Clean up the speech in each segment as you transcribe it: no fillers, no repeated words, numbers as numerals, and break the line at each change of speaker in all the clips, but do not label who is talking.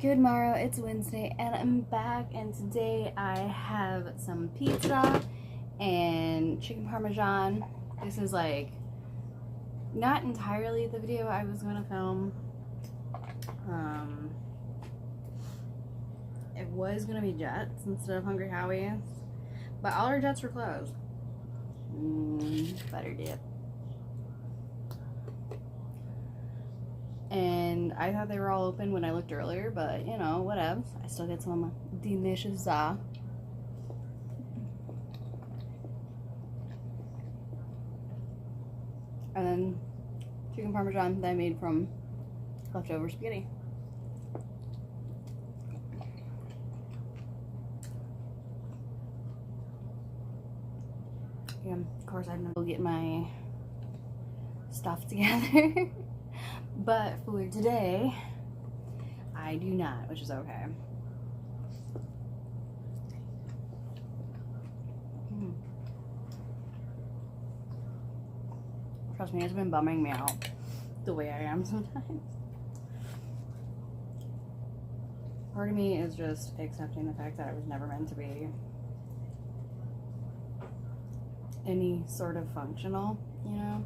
Good morrow, it's Wednesday and I'm back, and today I have some pizza and chicken parmesan. This is like not entirely the video I was going to film. It was going to be Jets instead of Hungry Howie's, but all our Jets were closed. Better dip. And I thought they were all open when I looked earlier, but you know, whatever. I still get some delicious za. And then chicken parmesan that I made from leftover spaghetti. Yeah, of course I will get my stuff together. But for today, I do not, which is okay. Trust me, it's been bumming me out the way I am sometimes. Part of me is just accepting the fact that I was never meant to be any sort of functional, you know?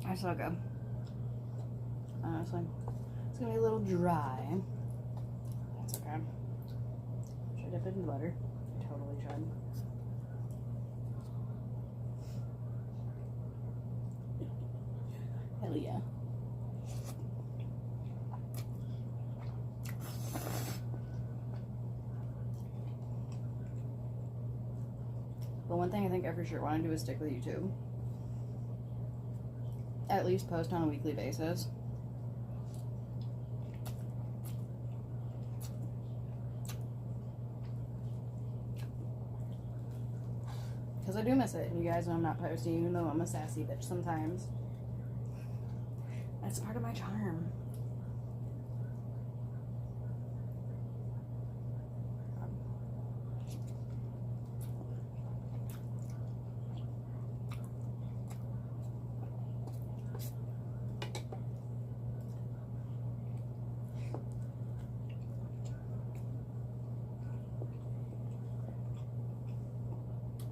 That's so good. Honestly, it's gonna be a little dry. That's okay. Should I dip it in butter? I totally should. Hell yeah. But one thing I think I for sure want to do is stick with YouTube. At least post on a weekly basis. Because I do miss it. And you guys know I'm not posting, even though I'm a sassy bitch sometimes. That's part of my charm.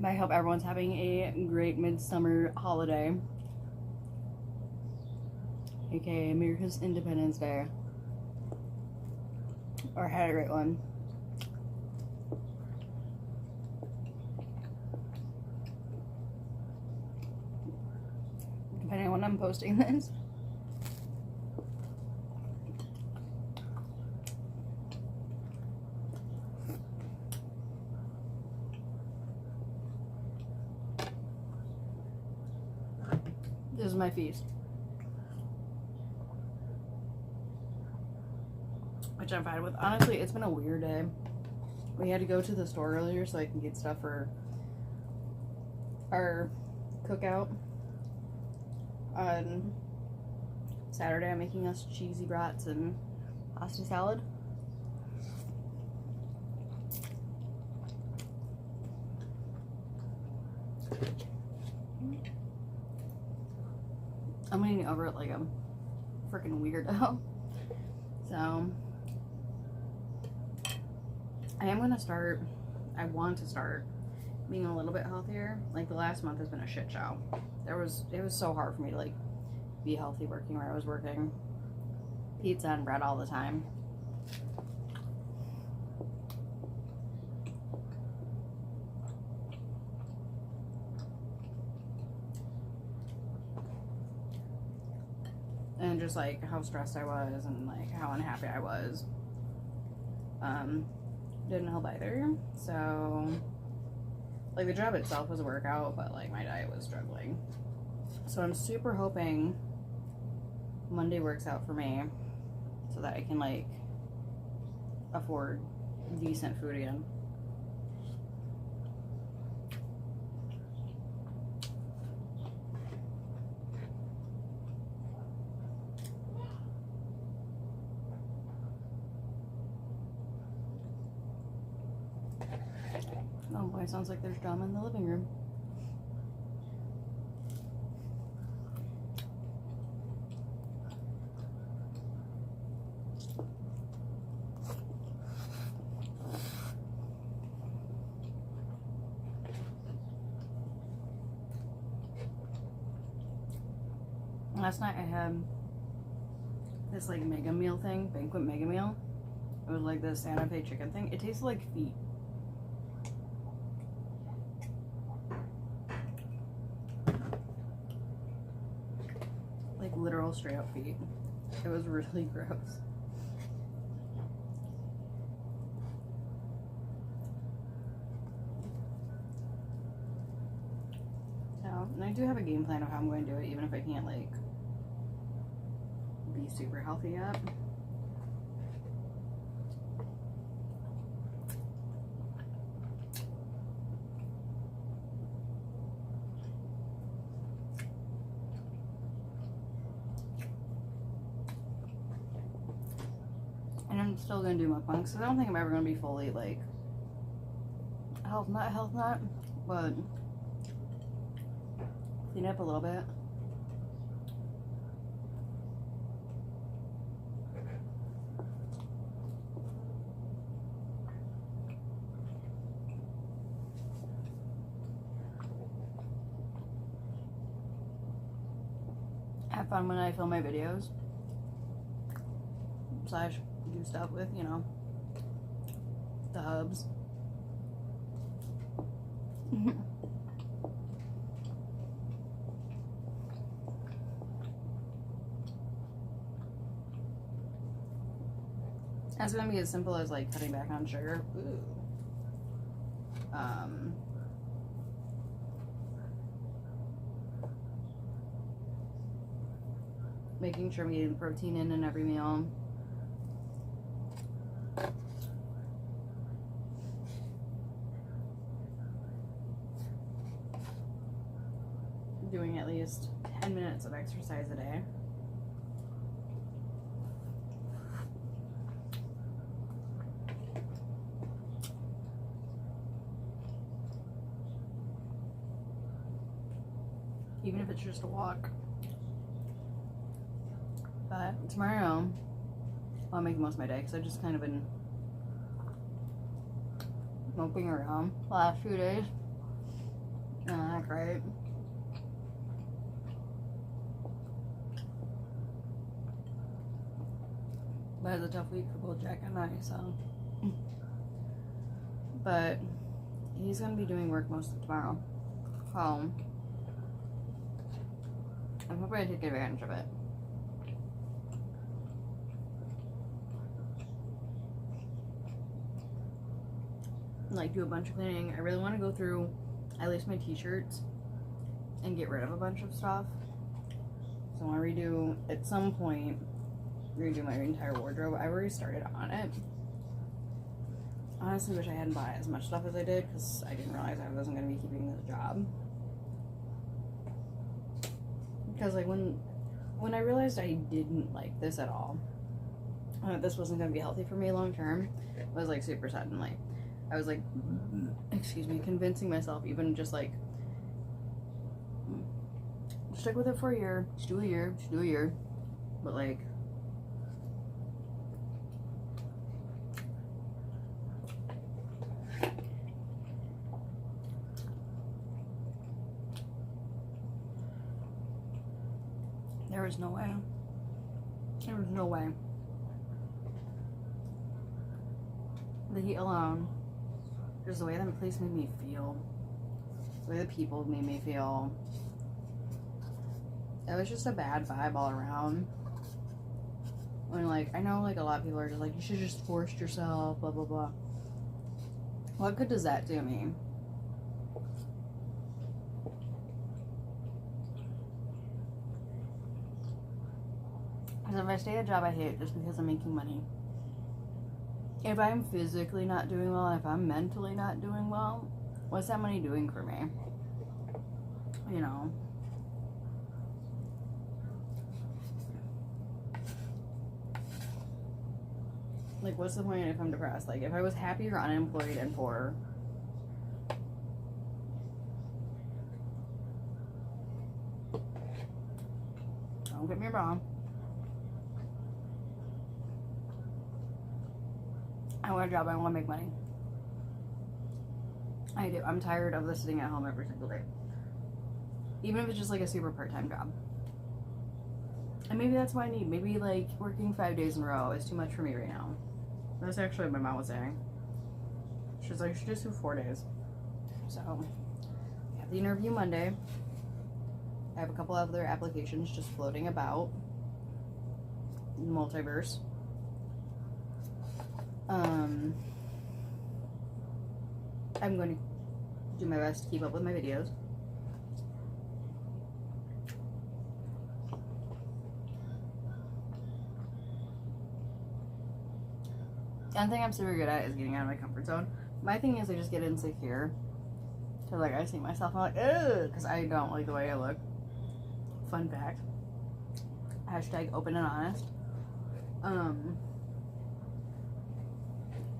I hope everyone's having a great midsummer holiday, aka America's Independence Day, or had a great one. Depending on when I'm posting this. This is my feast. Which I'm fine with. Honestly, it's been a weird day. We had to go to the store earlier so I can get stuff for our cookout. On Saturday, I'm making us cheesy brats and pasta salad. I'm eating over it like a freaking weirdo. So, I want to start being a little bit healthier. Like, the last month has been a shit show. It was so hard for me to, like, be healthy working where I was working. Pizza and bread all the time. And just like how stressed I was and like how unhappy I was. Didn't help either. So like the job itself was a workout, but like my diet was struggling. So I'm super hoping Monday works out for me so that I can like afford decent food again. Oh boy, sounds like there's drama in the living room. Last night I had this like mega meal thing, banquet mega meal. It was like this Santa Fe chicken thing. It tasted like feet. Like literal straight up feet. It was really gross. So, and I do have a game plan of how I'm going to do it, even if I can't like be super healthy yet. And I'm still gonna do mukbangs because I don't think I'm ever gonna be fully like health nut, but clean up a little bit. Have fun when I film my videos. Slash do stuff with, you know, the hubs. That's gonna be as simple as like cutting back on sugar. Ooh. Making sure I'm getting protein in every meal. Doing at least 10 minutes of exercise a day. Even if it's just a walk. But tomorrow, I'll make the most of my day because I've just kind of been moping around the last few days. Not great. But it's a tough week for both Jack and I, so. But he's going to be doing work most of tomorrow. So, I'm hoping I take advantage of it. Like, do a bunch of cleaning. I really want to go through at least my t-shirts and get rid of a bunch of stuff. So I want to redo, at some point, redo my entire wardrobe. I already started on it. Honestly, wish I hadn't bought as much stuff as I did because I didn't realize I wasn't going to be keeping this job. Because like when I realized I didn't like this at all, this wasn't going to be healthy for me long term, I was like super sudden. Like I was like, excuse me, convincing myself, even just like, stick with it for a year, just do a year, just do a year. But like, there was no way. There was no way. The heat alone, just the way that place made me feel, the way the people made me feel, it was just a bad vibe all around. When like, I know like a lot of people are just like, you should just force yourself, blah blah blah. What good does that do me? Because if I stay at a job I hate just because I'm making money, if I'm physically not doing well, and if I'm mentally not doing well, what's that money doing for me? You know? Like, what's the point if I'm depressed? Like, if I was happy or unemployed and poor, get me wrong. I want a job. I want to make money. I do. I'm tired of this sitting at home every single day. Even if it's just like a super part-time job. And maybe that's what I need. Maybe like working 5 days in a row is too much for me right now. That's actually what my mom was saying. She's like, you should just do 4 days. So, I have the interview Monday. I have a couple other applications just floating about in the multiverse. I'm going to do my best to keep up with my videos. One thing I'm super good at is getting out of my comfort zone. My thing is I just get insecure. So like I see myself, I'm like, ugh, because I don't like the way I look. Fun fact. Hashtag open and honest.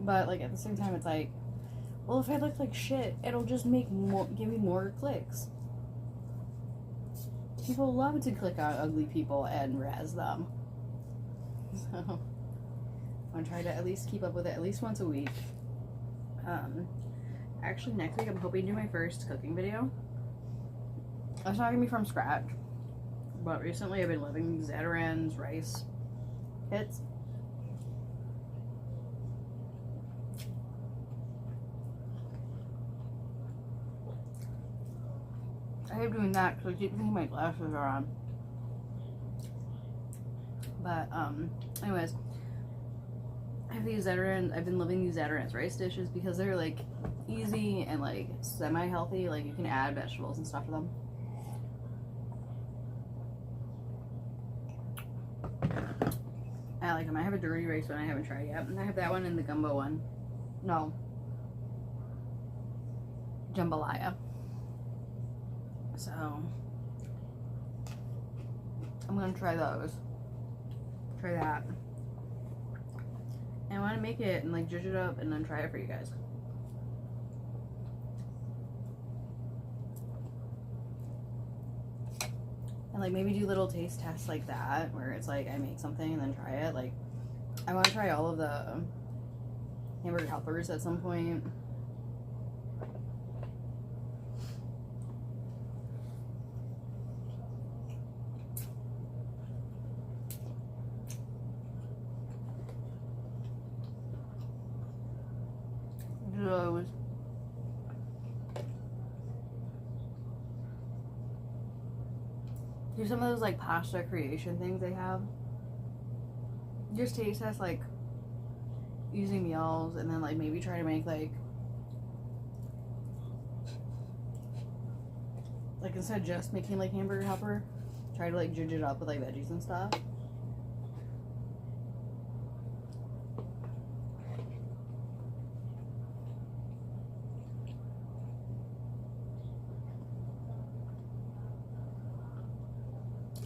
But like at the same time, it's like, well, if I look like shit, it'll just make more, give me more clicks. People love to click on ugly people and razz them. So I'm gonna try to at least keep up with it at least once a week. Actually, next week I'm hoping to do my first cooking video. It's not gonna be from scratch, but recently I've been loving Zatarain's rice kits. I hate doing that because I keep thinking my glasses are on. But, anyways, I have these Zatarain. I've been loving these Zatarain's rice dishes because they're like easy and like semi-healthy. Like you can add vegetables and stuff to them. I like them. I have a dirty rice one I haven't tried yet. And I have that one and the gumbo one. No. Jambalaya. So, I'm going to try those. Try that. And I want to make it and like judge it up and then try it for you guys. And like maybe do little taste tests like that where it's like I make something and then try it. Like I want to try all of the hamburger helpers at some point. Those. Do some of those like pasta creation things they have. Just taste test like using meals and then like maybe try to make like instead of just making like hamburger helper, try to like judge it up with like veggies and stuff.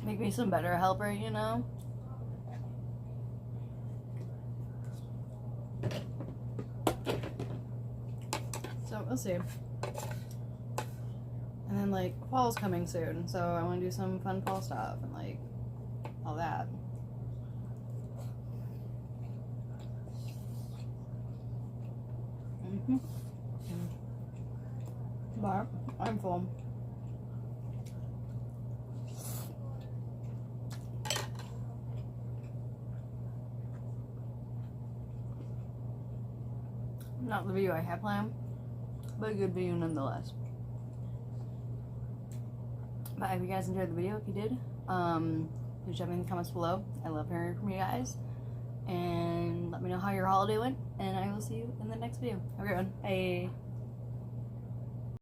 Make me some better helper, you know? So, we'll see. And then, like, fall's coming soon, so I want to do some fun fall stuff and, like, all that. But, I'm full. Not the video I have planned, but a good video nonetheless. But if you guys enjoyed the video, if you did, please jump in the comments below. I love hearing from you guys. And let me know how your holiday went. And I will see you in the next video. Have a great one. Bye.